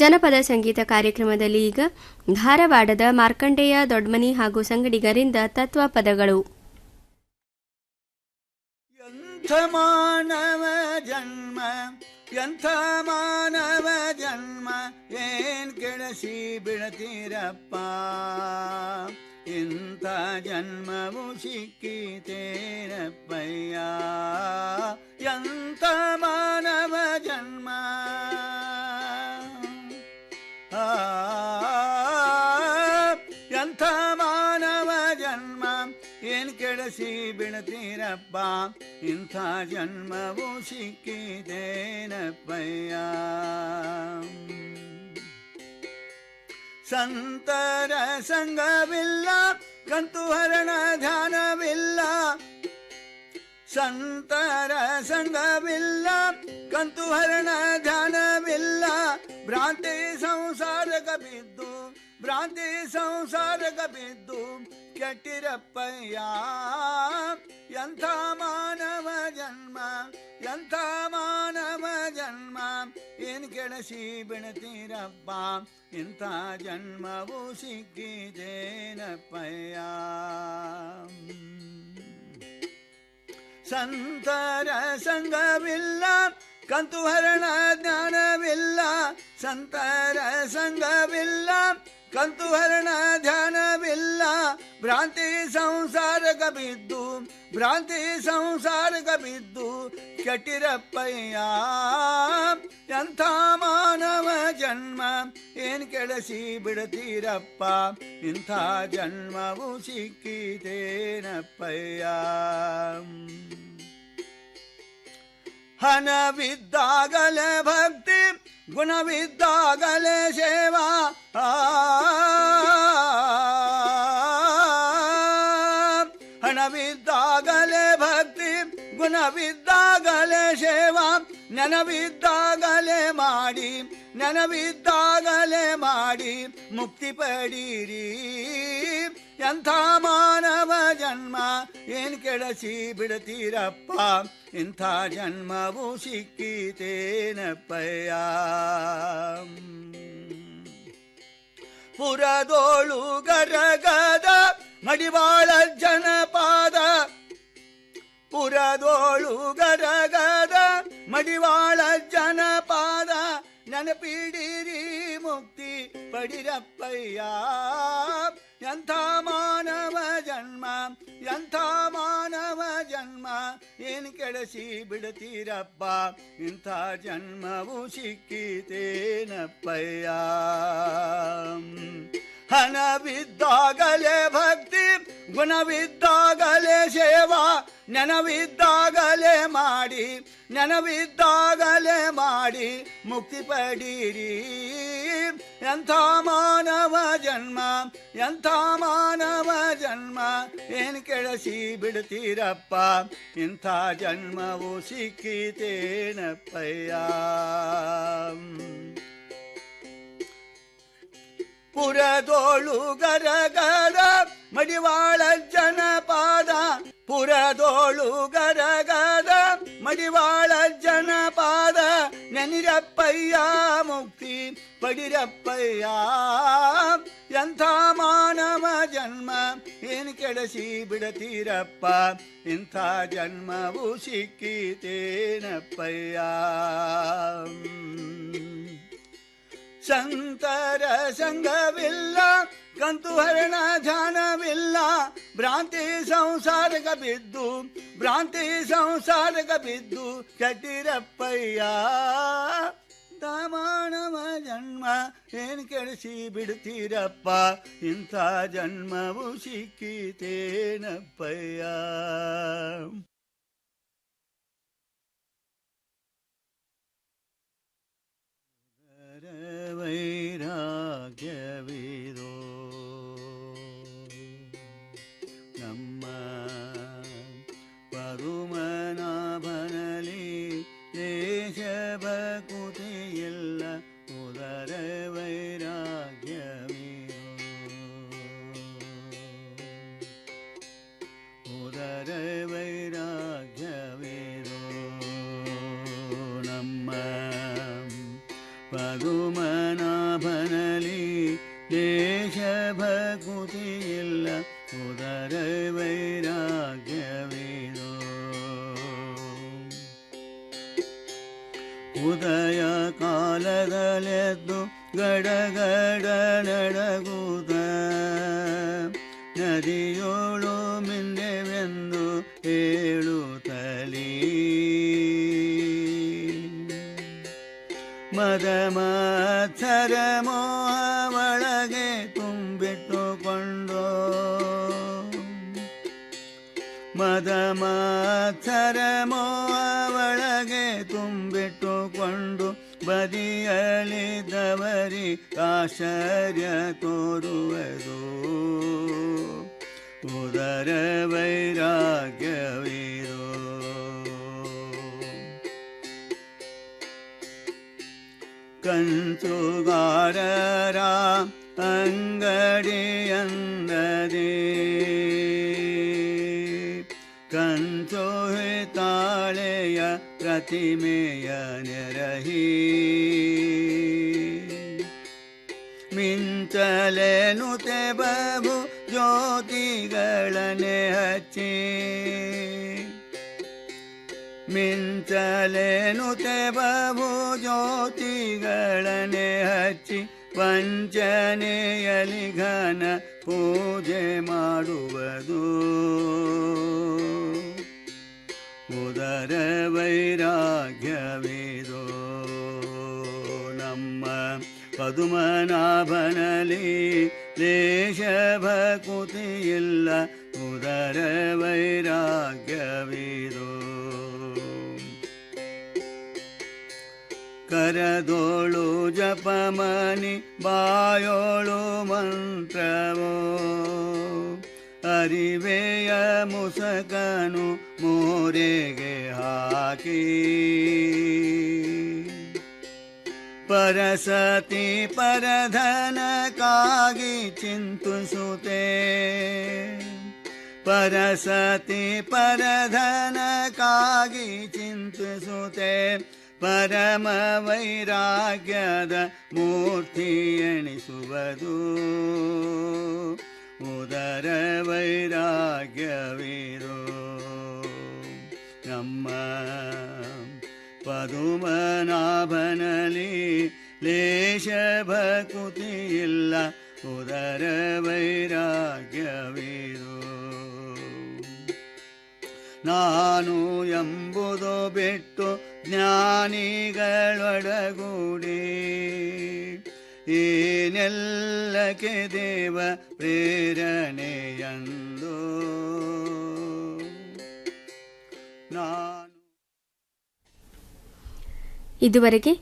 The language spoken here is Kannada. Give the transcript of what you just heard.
ಜನಪದ ಸಂಗೀತ ಕಾರ್ಯಕ್ರಮದಲ್ಲಿ ಈಗ ಧಾರವಾಡದ ಮಾರ್ಕಂಡೇಯ ದೊಡ್ಮನಿ ಹಾಗೂ ಸಂಗಡಿಗರಿಂದ ತತ್ವ ಪದಗಳು. ಎಂಥ ಮಾನವ ಜನ್ಮ ಎಂಥ ಮಾನವ ಜನ್ಮ ಏನ್ ಕೆಡಿಸಿ ಬಿಡತೀರಪ್ಪ, ಇಂಥ ಜನ್ಮವು ಸಿಕ್ಕಿತೇನಪ್ಪಯ್ಯ. ಎಂಥ ಮಾನವ ಜನ್ಮ ಎಂಥ ಮಾನವ ಜನ್ಮ ಏನ್ ಕೆಡಿಸಿ ಬಿಡ್ತೀರಪ್ಪ, ಇಂಥ ಜನ್ಮವು ಸಿಕ್ಕಿದೇನಪ್ಪಯ್ಯ. ಸಂತರ ಸಂಗವಿಲ್ಲ ಕಂತುಹರಣ ಧ್ಯಾನವಿಲ್ಲ, ಸಂತರ ಸಂಗವಿಲ್ಲ ಕಂತುಹರಣ ಧ್ಯಾನವಿಲ್ಲ, ಭ್ರಾಂತಿ ಸಂಸಾರಕ ಬಿದ್ದು ಭ್ರಾಂತಿ ಸಂಸಾರಕ ಬಿದ್ದು ಕೆಟ್ಟಿರಪ್ಪಯ್ಯ. ಎಂಥ ಮಾನವ ಜನ್ಮ ಎಂಥ ಮಾನವ ಜನ್ಮ ಏನ್ ಕೆಡಿಸಿ ಬಿಡ್ತೀರಪ್ಪ, ಇಂಥ ಜನ್ಮವು ಸಿಕ್ಕಿದೇನಪ್ಪಯ್ಯ. ಸಂತರ ಸಂಗವಿಲ್ಲ ಕಂತುಹರಣ ಜ್ಞಾನವಿಲ್ಲ, ಸಂತರ ಸಂಗವಿಲ್ಲ ಕಂತುಹರಣ ಧ್ಯಾನವಿಲ್ಲ, ಭ್ರಾಂತಿ ಸಂಸಾರಕ ಬಿದ್ದು ಭ್ರಾಂತಿ ಸಂಸಾರಕ ಬಿದ್ದು ಕೆಟ್ಟಿರಪ್ಪಯ್ಯ. ಎಂಥ ಮಾನವ ಜನ್ಮ ಏನ್ ಕೆಡಿಸಿ ಬಿಡ್ತೀರಪ್ಪ, ಇಂಥ ಜನ್ಮವು ಸಿಕ್ಕಿತೇನಪ್ಪಯ್ಯ. ಹಣವಿದ್ದಾಗಲೇ ಭಕ್ತಿ ಗುಣವಿದ್ದಾಗಲೇ ಸೇವಾ, ಹಣವಿದ್ದಾಗಲೇ ಭಕ್ತಿ ಗುಣವಿದ್ದಾಗಲೇ ಸೇವಾ, ನೆನವಿದ್ದಾಗಲೇ ಮಾಡಿ ನೆನವಿದ್ದಾಗಲೇ ಮಾಡಿ ಮುಕ್ತಿ ಪಡೀರಿ. ಎಂಥ ಮಾನವ ಜನ್ಮ ಏನ್ ಕೆಡಿಸಿ ಬಿಡ್ತೀರಪ್ಪ, ಇಂಥ ಜನ್ಮವು ಸಿಕ್ಕಿತೇನಪ್ಪಯ್ಯ. ಪುರದೋಳು ಗರಗದ ಮಡಿವಾಳ ಜನಪಾದ, ಪುರದೋಳು ಗರಗದ ಮಡಿವಾಳ ಜನಪಾದ, ನೆನಪಿಡಿರಿ ಮುಕ್ತಿ ಪಡಿರಪ್ಪಯ್ಯ. ಎಂಥ ಮಾನವ ಜನ್ಮ ಎಂಥ ಮಾನವ ಜನ್ಮ ಏನ್ ಕೆಡಿಸಿ ಬಿಡ್ತೀರಪ್ಪ, ಇಂಥ ಜನ್ಮವು ಸಿಕ್ಕಿತೇನಪ್ಪಯ್ಯ. ಹಣವಿದ್ದಾಗಲೇ ಭಕ್ತಿ ಗುಣವಿದ್ದಾಗಲೇ ಸೇವಾ, ನೆನವಿದ್ದಾಗಲೇ ಮಾಡಿ ನೆನವಿದ್ದಾಗಲೇ ಮಾಡಿ ಮುಕ್ತಿ ಪಡೀರಿ. ಎಂಥ ಮಾನವ ಜನ್ಮ ಎಂಥ ಮಾನವ ಜನ್ಮ ಏನ್ ಕೆಡಿಸಿ ಬಿಡ್ತೀರಪ್ಪ, ಇಂಥ ಜನ್ಮವು ಸಿಕ್ಕಿತೇನಪ್ಪಯ್ಯ. ಪುರದೋಳು ಗರಗದ ಮಡಿವಾಳ ಜನಪಾದ, ಪುರದೋಳು ಗರಗದ ಮಡಿವಾಳ ಜನಪಾದ, ನೆನಿರಪ್ಪಯ್ಯ ಮುಕ್ತಿ ಪಡಿರಪ್ಪಯ್ಯ. ಎಂಥ ಮಾನವ ಜನ್ಮ ಏನ್ ಕೆಡಿಸಿ ಬಿಡ್ತೀರಪ್ಪ, ಇಂಥ ಜನ್ಮವು ಸಿಕ್ಕಿತೇನಪ್ಪಯ್ಯ. ಸಂತರ ಸಂಗವಿಲ್ಲ ಕಂತುಹರಣ ಧ್ಯಾನವಿಲ್ಲ, ಭ್ರಾಂತಿ ಸಂಸಾರಕ ಬಿದ್ದು ಭ್ರಾಂತಿ ಸಂಸಾರಕ ಬಿದ್ದು ಕೆಟ್ಟಿರಪ್ಪಯ್ಯ. ಮಾನವ ಜನ್ಮ ಏನ್ ಕೆಡಿಸಿ ಬಿಡ್ತೀರಪ್ಪ, ಇಂಥ ಜನ್ಮವು ಸಿಕ್ಕಿತೇನಪ್ಪಯ್ಯ. ವೈರಾಗ್ಯವಿದೋ ನಮ್ಮ ಪರುಮನಾಭನಲ್ಲಿ ದೇಶ ಭಕುತಿಯಿಲ್ಲ, ಉದರ ವೈರಾಗ್ಯವಿದೋ ಉದರ ವೈರಾಗ್ಯವಿದೋ. ನಮ್ಮ ಪರುಮನ ದೇಶ ಭಕುತಿಯಿಲ್ಲ ಉದರ ವೈರಾಗ್ಯವಿದೋ ಉದಯ ಕಾಲದಲೆದ್ದು ಗಡಗಡ ನಡಗುತ್ತ ನದಿಯೋಳು ಮಿಂದೆವೆಂದು ಹೇಳುತ್ತಲೀ ಮದ ಮತ್ಸರ ಮೋಹ ಒಳಗೆ ತುಂಬಿಟ್ಟುಕೊಂಡು ಮದ ಮತ್ಸರ ಮೋಹ ಒಳಗೆ ತುಂಬಿಟ್ಟುಕೊಂಡು ಬದಿಯಲಿದ್ದವರಿ ಆಶ್ಚರ್ಯ ತೋರುವುದು ಉದರ ವೈರಾಗ್ಯವಿದೋ ಕಂಚುಗಾರರ ಅಂಗಡಿಯಂದದೆ ಕಂಚು ತಾಳೆಯ ಪ್ರತಿಮೆಯ ನೆರಹಿ ಮಿಂಚಲೆನುತೆ ಬಬು ಜ್ಯೋತಿಗಳನೆ ಹಚ್ಚಿ ಮಿಂಚಲೆನುತೆ ಬಬು ಜ್ಯೋತಿಗಳನೆ ಹಚ್ಚಿ ವಂಚನೆಯಲಿ ಘನ ಪೂಜೆ ಮಾಡುವುದು ಉದರ ವೈರಾಗ್ಯವಿದೋ ನಮ್ಮ ಪದುಮನಾಭನಲಿ ದೇಶ ಭಕುತಿಯಿಲ್ಲ ಉದರ ವೈರಾಗ್ಯವಿದೋ ಕರದೋಳು ಜಪಮನಿ ಬಾಯೋಳು ಮಂತ್ರವೋ ಅರಿವೆಯ ಮುಸಕನು ಮೋರೆಗೆ ಹಾಕಿ ಪರಸತಿ ಪರಧನಕ್ಕಾಗಿ ಚಿಂತಿಸುತ್ತೆ ಪರಸತಿ ಪರಧನಕ್ಕಾಗಿ ಚಿಂತಿಸುತ್ತೆ ಪರಮ ವೈರಾಗ್ಯದ ಮೂರ್ತಿ ಎಣಿಸುವುದು ಉದರ ವೈರಾಗ್ಯವಿರೋ ನಮ್ಮ ಪದುಮನಾಭನಲಿ ಲೇಷ ಭಕುತಿಯಿಲ್ಲ ಉದರ ವೈರಾಗ್ಯವಿರೋ ನಾನು ಎಂಬುದು ಬಿಟ್ಟು ಜ್ಞಾನಿಗಳೊಡಗೂಡಿ ಏನೆಲ್ಲಕ್ಕೆ ದೇವ ಪ್ರೇರಣೆಯಂದು ನಾನು ಇದುವರೆಗೆ